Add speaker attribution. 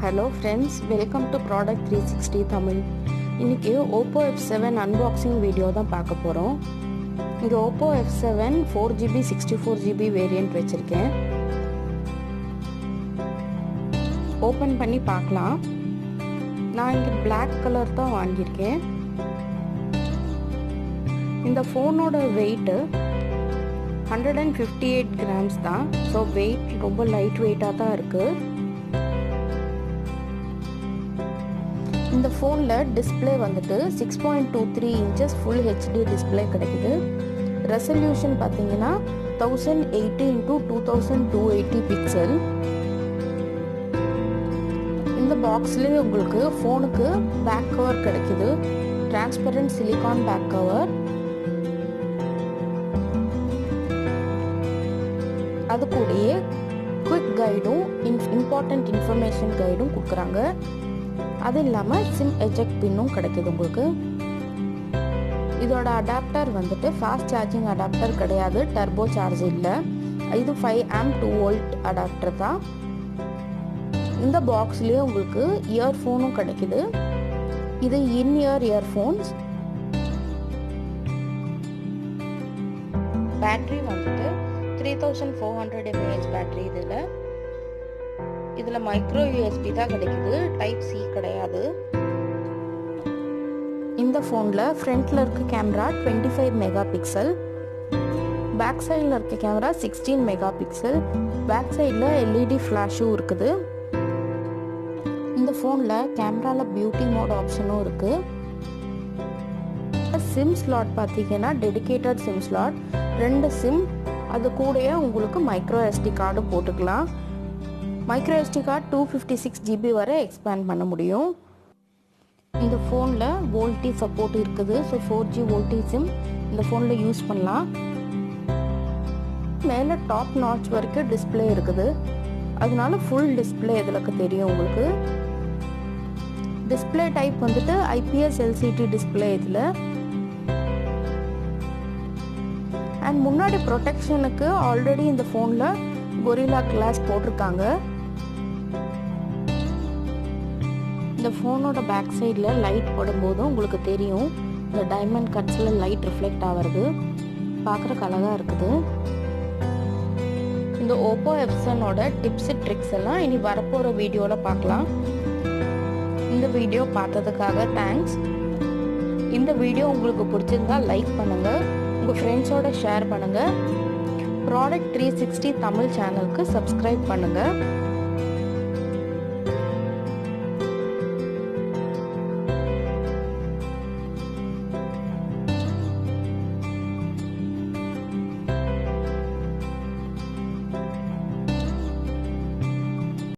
Speaker 1: Hello friends, welcome to Product 360 Tamil. இன்னைக்கு Oppo F7 unboxing video தான் பார்க்க போறோம். இங்க Oppo F7 4GB 64GB variant வச்சிருக்கேன். ஓபன் பண்ணி பார்க்கலாம். நான் இங்க Black கலர் தான் வாங்கியிருக்கேன். இந்த ஃபோனோட weight 158 grams தான். So weight ரொம்ப லைட் வெயிட்டா தான் இருக்கு. இந்த ஃபோன்ல டிஸ்ப்ளே வந்துட்டு 6.23 inches full HD டிஸ்ப்ளே கிடைக்குது. ரெசல்யூஷன் பாத்தீங்கன்னா 1080 x 2280 பிக்சல். இந்த பாக்ஸ்லயே உங்களுக்கு ஃபோனுக்கு பேக் கவர் கிடைக்குது. Transparent silicone back cover. அது கூடயே குவிக் கைடும் இம்பார்ட்டன்ட் இன்ஃபர்மேஷன் கைடும் கொடுக்குறாங்க. அது இல்லாமல் சிம் எஜெக்ட் பின்னும் கிடைக்குது உங்களுக்கு. இதோட அடாப்டர் வந்துட்டு ஃபாஸ்ட் சார்ஜிங் அடாப்டர் கிடையாது, டர்போ சார்ஜ் இல்லை. இது 5A 2V அடாப்டர் தான். இந்த பாக்ஸ்லேயே உங்களுக்கு இயர்ஃபோனும் கிடைக்குது. இது இன்-இயர் இயர்ஃபோன்ஸ். பேட்டரி வந்துட்டு 3400 mAh பேட்டரி. இதில் மைக்ரோ யூஎஸ்பி தான் கிடைக்குது, டைப் சி கிடையாது. இந்த ஃபோனில் ஃப்ரண்ட்டில் இருக்க கேமரா 25 மெகா பிக்சல், பேக் சைடில் இருக்க கேமரா 16 மெகா பிக்சல். பேக் சைடில் எல்இடி ஃப்ளாஷும் இருக்குது. இந்த ஃபோனில் கேமராவில் பியூட்டி மோட் ஆப்ஷனும் இருக்குது. சிம் ஸ்லாட் பார்த்தீங்கன்னா டெடிகேட்டட் சிம் ஸ்லாட், 2 சிம். அது கூடயே உங்களுக்கு மைக்ரோ எஸ்டி கார்டு போட்டுக்கலாம். மைக்ரோ எஸ்டி கார்டு 256GB வரை எக்ஸ்பேண்ட் பண்ண முடியும். இந்த ஃபோனில் வோல்டி சப்போர்ட் இருக்குது. ஸோ 4G வோல்டி சிம் இந்த ஃபோனில் யூஸ் பண்ணலாம். மேலே டாப் நாட்ச் வரைக்கும் டிஸ்பிளே இருக்குது. அதனால ஃபுல் டிஸ்பிளே இதில் தெரியும் உங்களுக்கு. டிஸ்பிளே டைப் வந்துட்டு IPS LCD டிஸ்பிளே இதில். அண்ட் முன்னாடி ப்ரொடெக்ஷனுக்கு ஆல்ரெடி இந்த ஃபோனில் கொரில்லா கிளாஸ் போட்டிருக்காங்க. இந்த ஃபோனோட பேக் சைடில் லைட் போடும்போது உங்களுக்கு தெரியும், இந்த டைமண்ட் கட்ஸில் லைட் ரிஃப்ளெக்ட் ஆகிறது பார்க்குறக்கு அழகாக இருக்குது. இந்த Oppo F7ஓட டிப்ஸ் ட்ரிக்ஸ் எல்லாம் இனி வரப்போகிற வீடியோவில் பார்க்கலாம். இந்த வீடியோ பார்த்ததுக்காக தேங்க்ஸ். இந்த வீடியோ உங்களுக்கு பிடிச்சிருந்தா லைக் பண்ணுங்கள், உங்கள் ஃப்ரெண்ட்ஸோட ஷேர் பண்ணுங்கள். ப்ராடக்ட் 360 தமிழ் சேனலுக்கு சப்ஸ்கிரைப் பண்ணுங்கள்.